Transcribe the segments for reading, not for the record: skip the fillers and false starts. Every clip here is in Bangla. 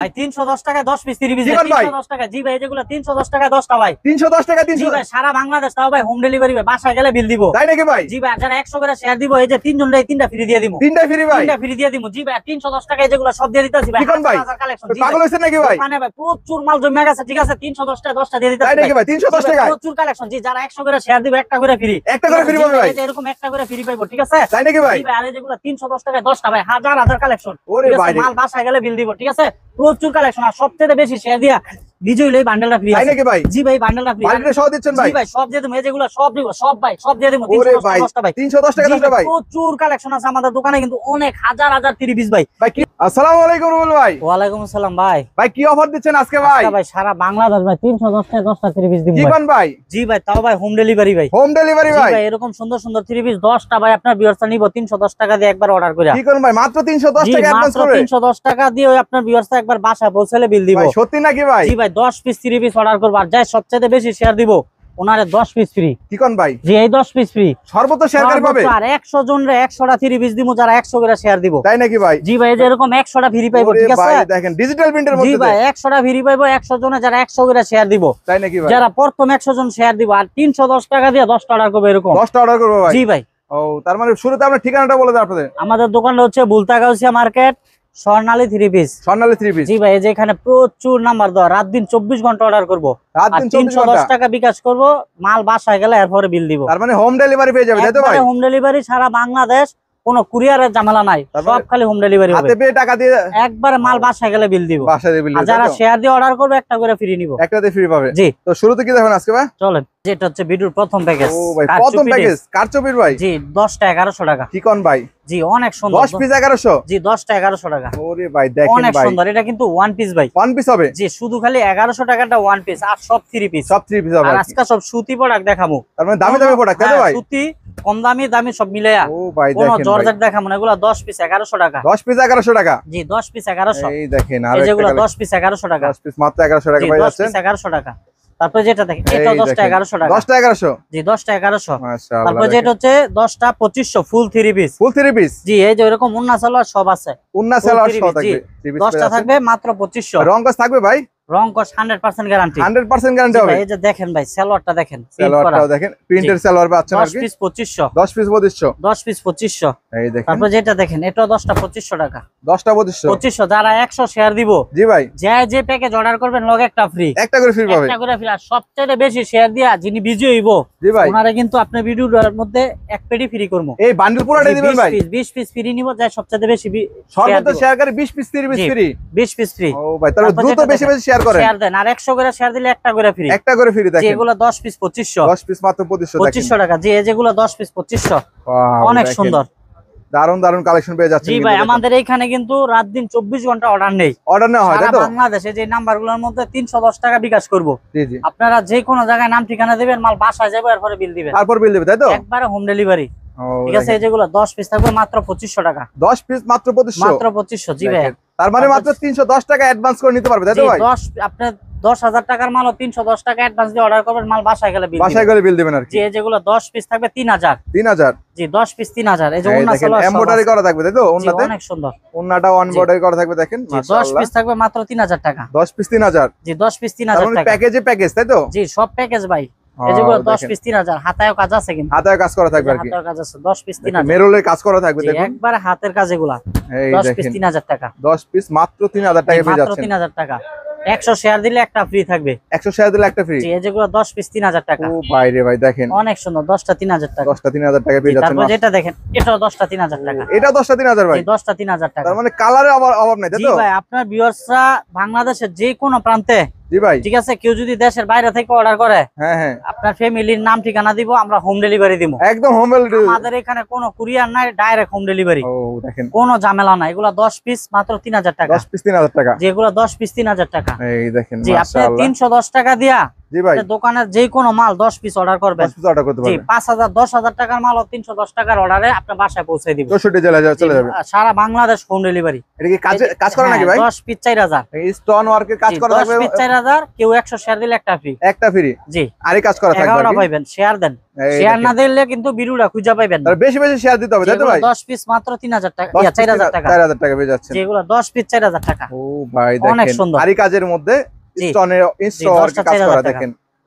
ভাই 310 টাকায় 10 পিস 30 পিস 310 টাকা। জি ভাই যেগুলো 310 টাকায় 10টা ভাই 310 টাকা 300। জি ভাই সারা বাংলাদেশ তাও ভাই হোম ডেলিভারি ভাই, বাসায় গেলে বিল দিব। তাই নাকি ভাই? জি ভাই যারা 100 করে শেয়ার দিব এই যে তিনজন রে তিনটা ফ্রি দিয়ে দিব। তিনটা ফ্রি ভাই? তিনটা ফ্রি দিয়ে দিব। জি ভাই 310 টাকায় যেগুলো সব দিয়ে দিতেছি ভাই। ঠিকন ভাই পাগল হইছেন নাকি ভাই? মানে ভাই প্রচুর মাল জমে গেছে, ঠিক আছে 310 টাকা 10টা দিয়ে দিতেছি। তাই নাকি ভাই? 310 টাকা প্রচুর কালেকশন। জি যারা 100 করে শেয়ার দিবে একটা করে ফ্রি, একটা করে ফ্রি পাবে ভাই। এই যে এরকম একটা করে ফ্রি পাবো, ঠিক আছে? তাই নাকি ভাই? জি ভাই আর এই যেগুলো 310 টাকায় 10টা ভাই হাজার হাজার কালেকশন। ওরে ভাই মাল বাসায় গেলে বিল দিব, ঠিক আছে? প্রচুর কালেকশন আর সবচেয়ে বেশি শেয়ার দিয়া বিজয় লই বান্ডেলটা ফ্রি। তাই নাকি ভাই? জি ভাই বান্ডেলটা ফ্রি। বান্ডেলটা সহ দিচ্ছেন ভাই? জি ভাই সব দিয়ে দেব, এই যেগুলো সব দিব, সব ভাই সব দিয়ে দেব। ওরে ভাই 310 টাকা 10টা ভাই। প্রচুর কালেকশন আছে আমাদের দোকানে, কিন্তু অনেক হাজার হাজার 30 পিস ভাই। ভাই কি আসসালামু আলাইকুম রুবেল ভাই। ওয়ালাইকুম আসসালাম ভাই। ভাই কি অফার দিচ্ছেন আজকে ভাই? ভাই সারা বাংলাদেশ ভাই 310 টাকা 10টা 30 পিস দিব কি ভাই। কোন ভাই? জি ভাই তাও ভাই হোম ডেলিভারি ভাই। হোম ডেলিভারি জি ভাই? ভাই এরকম সুন্দর সুন্দর 30 পিস 10টা ভাই আপনার ভিউয়ার্সরা নিব 310 টাকা দিয়ে একবার অর্ডার করে। কি কোন ভাই মাত্র 310 জি টাকা অ্যাডভান্স মাত্র করে? 310 টাকা দিয়ে ওই আপনার ভিউয়ার্সরা একবার বাসা পৌঁছালে বিল দিব। ভাই সত্যি নাকি ভাই? জি ভাই 10 পিস 30 পিস অর্ডার করব আর যাই সবচেয়ে বেশি শেয়ার দিব ওনারে 10 পিস ফ্রি। কি কোন ভাই? জি এই 10 পিস ফ্রি সর্বোচ্চ শেয়ারকারী পাবে? আর 100 জন রে 100টা 30 পিস দিব যারা 100 করে শেয়ার দিব। তাই নাকি ভাই? জি ভাই এই যে এরকম 100টা ফ্রি পাইবো, ঠিক আছে? ভাই দেখেন ডিজিটাল প্রিন্টের জি মধ্যে ভাই 100টা ফ্রি পাইবো 100 জনে যারা 100 করে শেয়ার দিব। তাই নাকি ভাই? যারা প্রথম 100 জন শেয়ার দিব আর 310 টাকা দিয়ে 10টা অর্ডার করবে এরকম 10টা অর্ডার করব ভাই? জি ভাই। ও তার মানে শুরুতে আপনার ঠিকানাটা বলে দেন আপনাদের। আমাদের দোকানটা হচ্ছে বুলতাগাউসিয়া মার্কেট, স্বর্ণালী 3 পিস। স্বর্ণালী 3 পিস। জি ভাই এই যে এখানে প্রচুর নাম্বার দাও, রাত দিন 24 ঘন্টা অর্ডার করব। রাত দিন 24 ঘন্টা 310 টাকা বিকাশ করব, মাল বাসায় গেলে এরপরে বিল দিব। তার মানে হোম ডেলিভারি পেয়ে যাবে তাই তো ভাই? হোম ডেলিভারি সারা বাংলাদেশ, কোনো কুরিয়ারের ঝামেলা নাই, সব খালি হোম ডেলিভারি হবে। হাতে পেয়ে টাকা দিয়ে একবারে মাল বাসায় গেলে বিল দিব। বাসায় দিয়ে বিল আর দিবে। যারা শেয়ার দিয়ে অর্ডার করবে একটা করে ফ্রি নিব। একটাতে ফ্রি পাবে। জি তো শুরুতে কি দেখেন আজকে ভাই? চলেন যেটা হচ্ছে ভিডিওর প্রথম প্যাকেজ। ও ভাই প্রথম প্যাকেজ কারচুপির ভাই? জি 10টা 1100 টাকা। কি কোন ভাই? জি অনেক সুন্দর। 10 পিস 1100? জি 10টা 1100 টাকা। ওরে ভাই দেখেন অনেক ভাই সুন্দর, এটা কিন্তু ওয়ান পিস ভাই। ওয়ান পিস হবে? জি শুধু খালি 1100 টাকাটা ওয়ান পিস আর সব 3 পিস। সব 3 পিস হবে। আর আজকে সব সুতি প্রোডাক্ট দেখামু। তার মানে দামি দামি প্রোডাক্ট তাই তো ভাই? সুতি কম দামি দামি সব মিলায়া। ও ভাই কোন দেখেন জর্জেট দেখামু না, এগুলা 10 পিস 1100 টাকা। 10 পিস 1100 টাকা? জি 10 পিস 1100। এই দেখেন আর এই যেগুলো 10 পিস 1100 টাকা। 10 পিস মাত্র 1100 টাকা পাই 10 যাচ্ছেন। পিস 1100 টাকা। তারপর যেটা দেখেন এটা 10টা 1100 টাকা। 10টা 1100? জি 10টা 1100। মাশাআল্লাহ। তারপর যেটা হচ্ছে 10টা 2500 ফুল 3 পিস। ফুল 3 পিস? জি এই যে এরকম মুন্না সালোয়ার সব আছে। উন্না সালোয়ার সহ থাকবে। 10টা থাকবে মাত্র 2500। রং কস থাকবে ভাই? রং কস 100% গ্যারান্টি। 100% গ্যারান্টি হবে? এই যে দেখেন ভাই সালোয়ারটা দেখেন, সালোয়ারটাও দেখেন প্রিন্টের সালোয়ার পাচ্ছেন আর 10 কি। পিস 2500। 10 পিস 2500? 10 পিস 2500। এই দেখেন। তারপর যেটা দেখেন এটাও 10টা 2500 টাকা। 10টা 2500? 2500 যারা 100 শেয়ার দিব। জি ভাই। যে প্যাকেজ অর্ডার করবেন লগে একটা ফ্রি। একটা করে ফ্রি পাবে? একটা করে ফ্রি। আর সবচেয়ে বেশি শেয়ার দিয়া যিনি বিজয়ী হইব জি ভাই ওনারে কিন্তু আপনি ভিডিওর মধ্যে এক পেটি ফ্রি করব। এই বান্ডেল পুরোটা দিবেন ভাই? 20 পিস ফ্রি নিব, যাই সবচেয়ে বেশি সর্বোচ্চ শেয়ারকারী 20 piece 30 piece free? 20 piece free. ও ভাই তাহলে দ্রুত বেশি বেশি শেয়ার করেন। শেয়ার দেন আর 100 করে শেয়ার দিলে একটা করে ফ্রি। একটা করে ফ্রি দেখেন। যেগুলো 10 পিস 2500। 10 পিস মাত্র 2500 দেখেন। 2500 টাকা। জি এই যেগুলো 10 পিস 2500। ওয়াও অনেক দেখেন। সুন্দর। দারুন দারুন কালেকশন পেয়ে যাচ্ছেন। জি ভাই আমাদের এইখানে কিন্তু রাত দিন 24 ঘন্টা অর্ডার নেই। অর্ডার নেওয়া হয় তাই তো? বাংলাদেশে যে নাম্বারগুলোর মধ্যে 310 টাকা বিকাশ করব। জি জি। আপনারা যে কোনো জায়গায় নাম ঠিকানা দিবেন, মাল বাসায় যাবে এরপরে বিল দিবেন। তারপর বিল দিবে তাই তো? একবারে হোম ডেলিভারি। ঠিক আছে এই যেগুলো 10 পিস থাকবে মাত্র 2500 টাকা। 10 পিস মাত্র 2500? মাত্র 2500। জি ভাই। তার মানে মাত্র 310 টাকা অ্যাডভান্স করে নিতে পারবে তাই তো ভাই? 10 আপনি 10000 টাকার মালও 310 টাকা অ্যাডভান্স দিয়ে অর্ডার করবেন, মাল বাসায় গেলে বিল দিবেন। বাসায় গেলে বিল দিবেন আর কি। জি এই যেগুলো 10 পিস থাকবে 3000। 3000? জি 10 পিস 3000। এই যে ওন্না দেখেন সালোয়ার এমব্রয়ডারি করা থাকবে তাই তো ওন্নাতে? অনেক সুন্দর। ওন্নাটাও এমব্রয়ডারি করা থাকবে দেখেন মাশাআল্লাহ। 10 পিস থাকবে মাত্র 3000 টাকা। 10 পিস 3000? জি 10 পিস 3000 টাকা। প্যাকেজে প্যাকেজ তাই তো? জি সব প্যাকেজ ভাই। এই যেগুলো 10 পিস 3000। হাতায়ও কাজ আছে কিন্তু। হাতায় কাজ করা থাকবে আর কি। হাতের কাজ আছে 10 পিস 3000। মেরুলের কাজ করা থাকবে জি দেখুন। একবারে হাতের কাজ এগুলা। এই 10 পিস দেখেন 3000 টাকা। 10 পিস মাত্র 3000 টাকা পেয়ে মাত্র যাচ্ছেন। 3000 টাকা। 100 শেয়ার দিলে একটা ফ্রি থাকবে। 100 শেয়ার দিলে একটা ফ্রি? জি এই যেগুলো 10 পিস 3000 টাকা। ও ভাই রে ভাই দেখেন অনেক সুন্দর। 10টা 3000 টাকা। 10টা 3000 টাকা পেয়ে যাচ্ছেন। তারপর যেটা দেখেন এটাও 10টা 3000 টাকা। এটা 10টা 3000 ভাই? জি 10টা 3000 টাকা। তার মানে কালারে অভাব নাই তাই জি তো? ভাই আপনার ভিউয়ার্সরা বাংলাদেশের যে কোনো প্রান্তে, জি ভাই ঠিক আছে, কেউ যদি দেশের বাইরে থেকে অর্ডার করে, হ্যাঁ হ্যাঁ আপনার ফ্যামিলির নাম ঠিকানা দিব, আমরা হোম ডেলিভারি দিব। একদম হোম ডেলিভারি। আমাদের এখানে কোনো কুরিয়ার নাই, ডাইরেক্ট হোম ডেলিভারি। ও দেখেন কোনো ঝামেলা নাই। এগুলা 10 পিস মাত্র 3000 টাকা। 10 পিস 3000 টাকা? যেগুলো 10 পিস 3000 টাকা। এই দেখেন জি আপনি মাশাআল্লাহ 310 টাকা দিয়া জি ভাই, দোকানের যে কোনো মাল 10 পিস অর্ডার করবেন, 10 পিস অর্ডার করতে জি পারবেন। 5000 10000 টাকার মাল 310 টাকার অর্ডারে আপনার বাসায় পৌঁছে দিব। 64 জেলায় চলে যাবে। সারা বাংলাদেশ হোম ডেলিভারি। এটা কি কাজ করে নাকি ভাই? 10 পিস 4000, স্টোন ওয়ার্কের কাজ করা 10 থাকবে, পিস 4000, কেউ 100 শেয়ার দিলে একটা ফ্রি। একটা ফ্রি। জি, আরই কাজ করা থাকবে। 11টা পাইবেন, শেয়ার দেন। এই শেয়ার না দেখেন। দিলে কিন্তু ভিডিওটা খুঁজে পাইবেন না। তাহলে বেশি বেশি শেয়ার দিতে হবে, তাই তো ভাই? 10 পিস মাত্র 3000 টাকা, 10 4000 টাকা। 4000 টাকা পেয়ে যাচ্ছেন। যেগুলো 10 পিস 4000 টাকা। ও ভাই অনেক দেখেন, সুন্দর। আরই কাজের মধ্যে জি। স্টোনের স্টোন ওয়ার্কের কাজ 10টা করা 4000 দেখেন।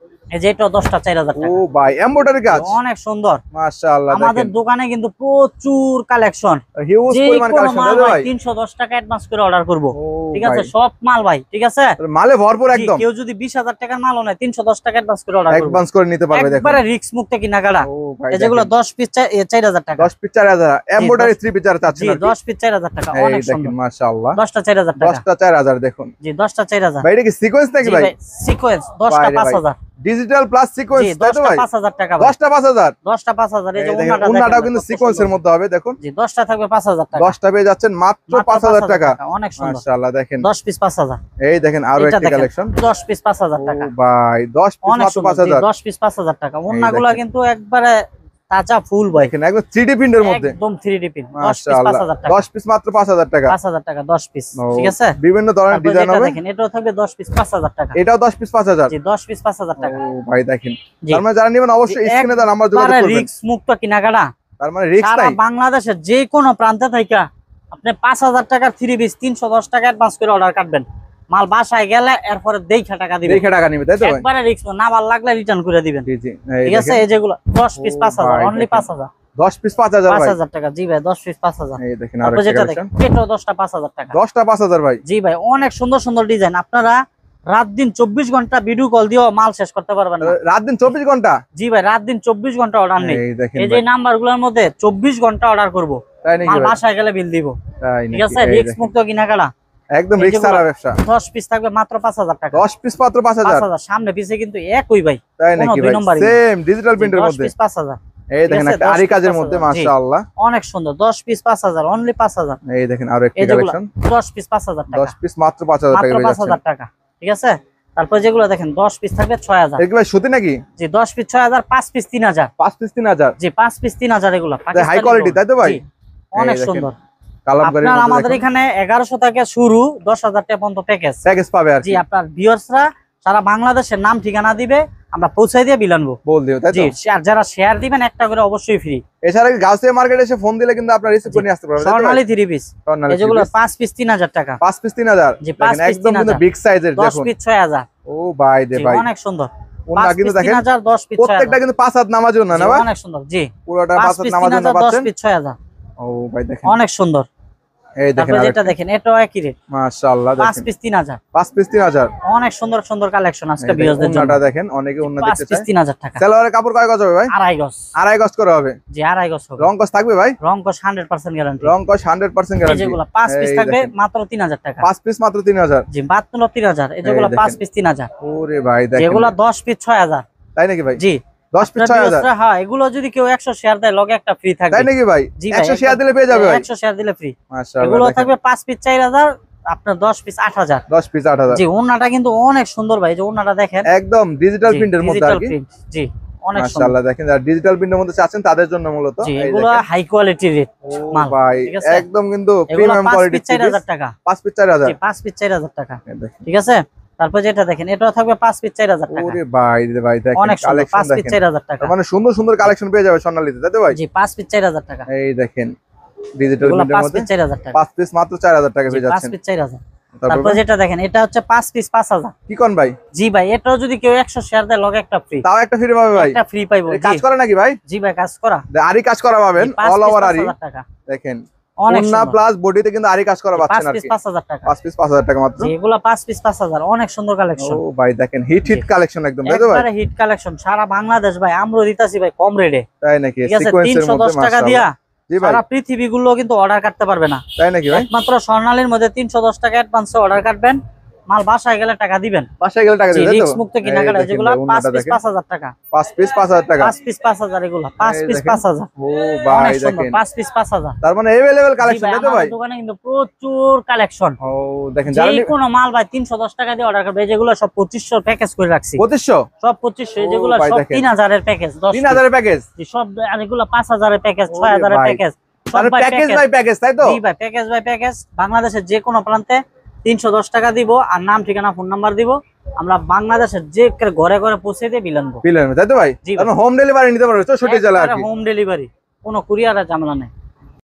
এই যে এটা 10টা 4000 ও টাকা। ভাই এমব্রয়ডারি কাজ, অনেক সুন্দর। মাশাআল্লাহ আমাদের দেখেন। দোকানে কিন্তু প্রচুর কালেকশন, হিউজ যে পরিমাণ কোনো কালেকশন, মাল তাই তো ভাই ভাই? 310 টাকা অ্যাডভান্স করে অর্ডার করব। ও ঠিক ভাই, আছে, সব মাল ভাই, ঠিক আছে। তাহলে মালে ভরপুর জি, একদম। কেউ যদি 20000 টাকার মাল নেয় 310 টাকা অ্যাডভান্স করে অর্ডার করব, অ্যাডভান্স করে নিতে পারবে দেখুন। একবারে রিস্ক মুক্ত কেনাকাটা। ও ভাই এই যেগুলো 10 পিস 4000 টাকা। 10 পিস 4000, এমব্রয়ডারি 3 পিস চাচ্ছেন জি, আর কি? 10 পিস 4000 টাকা। এই অনেক দেখেন সুন্দর। মাশাআল্লাহ, 10টা 4000 টাকা। 10টা 4000 দেখুন। জি, 10টা 4000। ভাই এটা কি সিকোয়েন্স নাকি জি ভাই? ভাই, সিকোয়েন্স 10টা ভাই রে ভাই। 5000। ডিজিটাল প্লাস জি, সিকোয়েন্স, তাই তো 10টা ভাই? 5000 টাকা ভাই। 10টা 5000। 10টা 5000। এই যে এই দেখেন, ওন্নাটা ওন্নাটাও দেখেন, কিন্তু কত সিকোয়েন্সের সুন্দর। মধ্যে হবে দেখুন। জি, 10টা থাকবে 5000 টাকা। 10টা পেয়ে যাচ্ছেন মাত্র মাত্র 5000 টাকা। অনেক সুন্দর। মাশাআল্লাহ দেখেন। 10 পিস 5000। এই দেখেন আরো এটা একটা দেখেন, কালেকশন। 10 পিস 5000 ও টাকা। ভাই 10 পিস অনেক মাত্র সুন্দর। জি, 5000। 10 পিস 5000 টাকা। ওন্নাগুলা দেখেন। কিন্তু একবারে তাজা ফুল ভাই, দেখেন একদম 3D প্রিন্টের মধ্যে। একদম 3D প্রিন্ট। 10 পিস মাশাআল্লাহ 5000 টাকা। 10 পিস মাত্র 5000 টাকা। 5000 টাকা 10 পিস, ও, ঠিক আছে। বিভিন্ন ধরনের তারপর ডিজাইন যেটা হবে। দেখেন, এটাও থাকবে 10 পিস 5000 টাকা। এটাও 10 পিস 5000। জি, 10 পিস 5000 ও টাকা। ভাই দেখেন। জি। তার মানে যারা নেবেন অবশ্যই স্ক্রিনে দেওয়া নাম্বার যোগাযোগ করবেন। রিস্ক মুক্ত কেনাকাটা। তার মানে রিস্ক সারা নাই। বাংলাদেশের যে কোনো প্রান্তে থেকে আপনি 5000 টাকার 3 পিস 310 টাকা অ্যাডভান্স করে অর্ডার কাটবেন, মাল বাসায় গেলে এরপরে দেখে টাকা দিবেন। দেখে টাকা নিবে, তাই তো ভাই? একবারে রিস্ক না, ভালো লাগলে রিটার্ন করে দিবেন। জি জি। ঠিক আছে, এই যেগুলো 10 পিস ও 5000, ভাই অনলি দেখেন। 5000। 10 পিস 5000 ভাই। 5000 টাকা। জি ভাই, 10 পিস 5000। এই দেখেন আরো তারপর একটা যেটা কালেকশন। দেখেন, এটাও 10টা 5000 টাকা। 10টা 5000 ভাই। জি ভাই, অনেক সুন্দর সুন্দর ডিজাইন। আপনারা রাত দিন 24 ঘন্টা ভিডিও কল দিয়েও মাল শেষ করতে পারবেন না। রাত দিন 24 ঘন্টা। জি ভাই, রাত দিন 24 ঘন্টা অর্ডার নেই। এই দেখেন এই যে ভাই। নাম্বারগুলোর মধ্যে 24 ঘন্টা অর্ডার করব, তাই নাকি মাল ভাই? বাসায় গেলে বিল দিব। তাই ঠিক নাকি? আছে, এই রিস্ক দেখেন। মুক্ত কেনাকাটা। একদম এই রিস্ক যেগুলো ছাড়া ব্যবসা। 10 পিস থাকবে মাত্র 5000 টাকা। 10 পিস মাত্র 5000। 5000 সামনে পিছে কিন্তু একই ভাই। তাই কোনো নাকি দুই ভাই? নম্বরই না। সেম ডিজিটাল প্রিন্টের 10 মধ্যে। পিস 5000। এই দেখেন ঠিক আছে, একটা 10 আরি পিস কাজের 5000, মধ্যে জি। মাশাআল্লাহ। অনেক সুন্দর। 10 পিস 5000, অনলি 5000। এই দেখেন আরো একটা এই যেগুলো কালেকশন। 10 পিস 5000 টাকা। 10 পিস মাত্র 5000 মাত্র টাকা পেয়ে যাচ্ছেন। 5000 টাকা। ঠিক আছে, তারপর যেগুলো দেখেন 10 পিস থাকবে 6000। এগুলো ভাই সুতি নাকি? জি, 10 পিস 6000, 5 পিস 3000। 5 পিস 3000। জি, 5 পিস 3000। এগুলো হাই পাকিস্তানি কোয়ালিটি, gold। তাই তো ভাই? জি, অনেক এই দেখেন। সুন্দর। কালামকারীর আপনার মধ্যে আমাদের দেখুন। এখানে 1100 থেকে শুরু, 10000 টাকা পর্যন্ত প্যাকেজ। প্যাকেজ পাবে আর জি, কি। আপনার ভিউয়ার্সরা সারা বাংলাদেশের নাম ঠিকানা দিবে, আমরা পৌঁছাই দিয়ে বিল আনবো। বল দিও, তাই তো? জি, আর যারা শেয়ার দিবেন একটা করে অবশ্যই ফ্রি। এছাড়া গাউসিয়া মার্কেটে এসে ফোন দিলে কিন্তু আপনারা রিসিভ করে নিয়ে আসতে পারবেন, তাই তো ভাই? স্বর্ণালী 3 পিস। স্বর্ণালী এই যেগুলো 3 পিস। 5 পিস 3000 টাকা। 5 পিস 3000। জি, 5 দেখেন পিস একদম কিন্তু 3000। বিগ সাইজের 10 দেখুন। পিস 6000। ও ভাই রে জি, ভাই। অনেক সুন্দর। ওনা 5 কিন্তু পিস দেখেন 3000, 10 পিস প্রত্যেকটা 6000। কিন্তু 5 হাত নামার জন্য না জি, ভাই? অনেক সুন্দর। জি, পুরোটা 5 5 হাত পিস নামার জন্য 3000, 10 পাচ্ছেন। পিস 6000। ও ভাই দেখেন। অনেক সুন্দর। এই দেখেন তারপর যেটা দেখেন, এটাও একই রেট। মাশাআল্লাহ 5 দেখেন। পিস 3000। 5 পিস 3000। অনেক সুন্দর সুন্দর কালেকশন আজকে এই ভিউয়ারদের দেখেন, জন্য। ওন্নাটা দেখেন, অনেকে ওন্না 5 দেখতে পিস চায়। 3000 টাকা। সালোয়ারের কাপড় কয় গজ হবে ভাই? আড়াই গজ। আড়াই গজ করে হবে। জি, আড়াই গজ হবে। রং গজ থাকবে ভাই? রং কস 100% গ্যারান্টি। রং গজ 100% এই গ্যারান্টি। যেগুলো 5 পিস এই থাকবে দেখেন। মাত্র 3000 টাকা। 5 পিস মাত্র 3000। জি, মাত্র 3000। এই যেগুলো এই 5 দেখেন। পিস 3000। ওরে ভাই দেখেন। যেগুলো 10 পিস 6000। তাই নাকি ভাই? জি, 10 পিস আপনার 6000। ভিউয়ার্সরা, হ্যাঁ, এগুলো যদি কেউ 100 শেয়ার দেয় লগে একটা ফ্রি থাকবে। তাই নাকি ভাই? জি ভাই, 100 শেয়ার দিলে পেয়ে যাবে ভাই। 100 শেয়ার দিলে ফ্রি। মাশাআল্লাহ এগুলো দেখেন। থাকবে 5 পিস 4000, আপনার 10 পিস 8000। 10 পিস 8000। জি, ওন্নাটা কিন্তু অনেক সুন্দর ভাই। এই যে ওন্নাটা দেখেন, একদম ডিজিটাল প্রিন্টের মধ্যে আর ডিজিটাল কি। প্রিন্ট। জি, অনেক সুন্দর। মাশাআল্লাহ দেখেন, যারা ডিজিটাল প্রিন্টের মধ্যে চাচ্ছেন তাদের জন্য মূলত। জি, এই এগুলো দেখেন। হাই কোয়ালিটির রেট ও মাল। ভাই ঠিক আছে? একদম কিন্তু এগুলো প্রিমিয়াম 5 কোয়ালিটির পিস 4000 টাকা। 5 পিস 4000। জি, 5 পিস 4000 টাকা। এই দেখেন। ঠিক আছে, তারপর যেটা দেখেন, এটাও থাকবে 5 পিস 4000 টাকা। ওরে ভাই রে ভাই দেখেন অনেক সুন্দর। কালেকশন 5 পিস দেখেন। 4000 টাকা। তার মানে সুন্দর সুন্দর কালেকশন পেয়ে যাবে স্বর্ণালীতে, তাই তো ভাই? জি, 5 পিস 4000 টাকা। এই দেখেন ডিজিটাল এগুলো প্রিন্টের 5 মধ্যে পিস 4000 টাকা। 5 পিস মাত্র 4000 টাকা জি, পেয়ে 5 যাচ্ছেন। পিস 4000। তারপর তারপর যেটা দেখেন, এটা হচ্ছে 5 পিস 5000। কি কোন ভাই? জি ভাই, এটাও যদি কেউ 100 শেয়ার দেয় লগে একটা ফ্রি। তাও একটা ফ্রি পাবে ভাই? একটা ফ্রি পাইবো। এটা কাজ করে নাকি ভাই? জি ভাই, কাজ করা। আরি কাজ করা পাবেন, জি, 5 অল পিস ওভার আরি। 5000 টাকা। দেখেন অনেক ওন্না সুন্দর। প্লাস বডিতে কিন্তু আরি কাজ করা পাচ্ছেন 5 আর পিস কি। 5000 টাকা। 5 পিস 5000 টাকা মাত্র। জি, এগুলো 5 পিস 5000। অনেক সুন্দর কালেকশন। ও ভাই দেখেন হিট জি। কালেকশন একদম, তাই তো ভাই? একবারে হিট কালেকশন। সারা বাংলাদেশ ভাই আমরা দিতাছি ভাই কম রেটে। তাই নাকি? ঠিক আছে, সিকোয়েন্সের মধ্যে 310 টাকা দিয়া মাশাআল্লাহ। জি ভাই। সারা পৃথিবীগুলো কিন্তু অর্ডার কাটতে পারবে না। তাই নাকি ভাই? একমাত্র স্বর্ণালীর মধ্যে 310 টাকা অ্যাডভান্সে অর্ডার কাটবেন, মাল বাসায় গেলে টাকা দিবেন। বাসায় গেলে টাকা দিবেন, তাই তো? রিস্ক মুক্ত কেনাকাটা এই দেখেন যেগুলো ভাই, 5 ওন্নাটা পিস দেখেন। 5000 টাকা। 5 পিস 5000 টাকা। 5 পিস 5000 এগুলো 5 এই পিস দেখেন। 5000। ও ভাই অনেক সুন্দর, দেখেন। 5 পিস 5000। তার মানে अवेलेबल জি কালেকশন, ভাই, তাই তো ভাই? আমাদের দোকানে কিন্তু প্রচুর কালেকশন। ও দেখেন, যে যারা কোনো মাল ভাই 310 টাকা দিয়ে অর্ডার করবে, যেগুলো সব 2500 প্যাকেজ করে রাখছি। 2500 সব 2500, ও যেগুলো ভাই সব দেখেন। 3000 এর প্যাকেজ, 10 3000 এর প্যাকেজ। জি সব, আর এগুলো 5000 এর প্যাকেজ, ওরে 6000 এর ভাই। প্যাকেজ, সব তাহলে ভাই প্যাকেজ প্যাকেজ। বাই প্যাকেজ, তাই তো? জি ভাই, প্যাকেজ বাই প্যাকেজ। বাংলাদেশের যে কোনো প্রান্তে 310 টাকা দিব, আর নাম ঠিকানা ফোন নাম্বার দিব, আমরা বাংলাদেশের যে ঘরে ঘরে পৌঁছে দিয়ে বিল আনবো। বিলেন, তাই তো ভাই? জি ভাই। তাহলে হোম ডেলিভারি নিতে পারবে 64 জেলা আর কি। হোম ডেলিভারি, কোনো কুরিয়ারের ঝামেলা নেই।